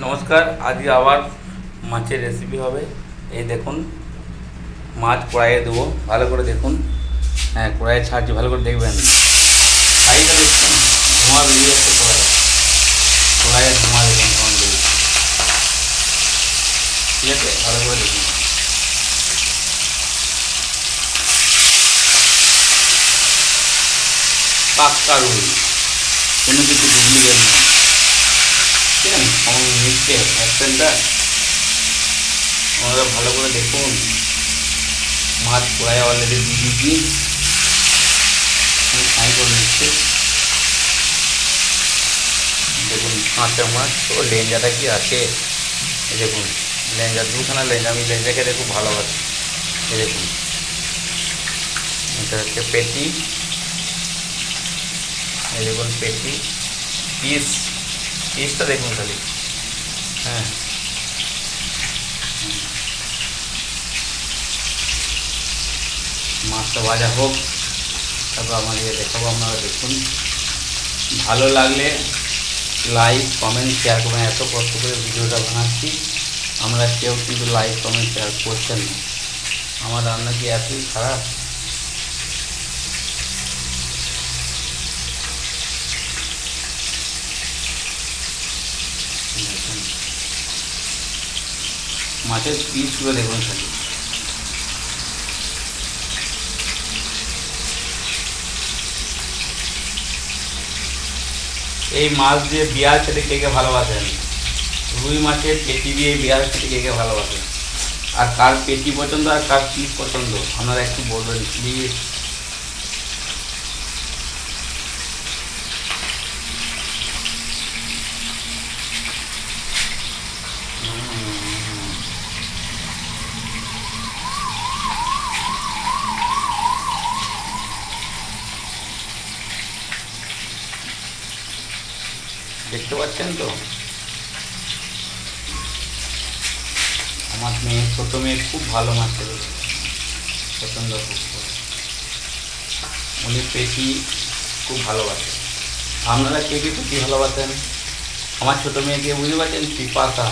নমস্কার, আজকে আবার মাছের রেসিপি হবে। এই দেখুন, মাছ কড়াইয়ে দেবো, ভালো করে দেখুন। হ্যাঁ, কড়াইয়ে ছাড়ছি, ভালো করে দেখবেন। সাইডটা দেখুন, ধোঁয়া বেরিয়ে যাচ্ছে কড়াইয়ে ধোঁয়া দেখুন কেমন বেরিয়েছে। ঠিক আছে, ভালো করে দেখুন। পাক্কা রুই, কোনো কিছু ডুপ্লিকেট নেই। ঠিক আছে, কেমন নিচ্ছে অ্যাকশনটা আপনারা ভালো করে দেখুন। মাছ কড়াইয়ে অলরেডি দিয়ে দিয়েছি, ফ্রাই করে নিচ্ছে। দেখুন কাঁচা মাছ, তো লেঞ্জাটা কি আছে, এই দেখুন লেঞ্জা, দুখানা লেঞ্জা, আমি লেঞ্জা খেতে খুব ভালোবাসি। এই দেখুন, এটা হচ্ছে পেটি। এই দেখুন পেটি, পিসটা দেখুন খালি। হ্যাঁ, মাছটা ভাজা হোক, তারপর আমাদের দেখাবো। আপনারা দেখুন, ভালো লাগলে লাইক কমেন্ট শেয়ার করবেন। এত কষ্ট করে ভিডিওটা বানাচ্ছি, আমরা কেউ কিন্তু লাইক কমেন্ট শেয়ার করছেন না। আমার রান্না কি এতই খারাপ? দেখুন মাছের পিসগুলো দেখুন খালি। এই মাছ দিয়ে বিয়ার খেতে কে কে ভালোবাসেন? রুই মাছের পেটি দিয়ে বিয়ার খেতে কে কে ভালোবাসেন? আর কার পেটি পছন্দ আর কার পিস পছন্দ আপনারা একটু বলবেন প্লিজ। দেখতে পাচ্ছেন তো, আমার মেয়ে, ছোটো মেয়ে খুব ভালো মাছ খেতে পছন্দ খুব করে। উনি পেটি খুব ভালোবাসে। আপনারা কে কে পেটি ভালোবাসেন? আমার ছোটো মেয়েকে বুঝতে পারছেন, পিপাসা।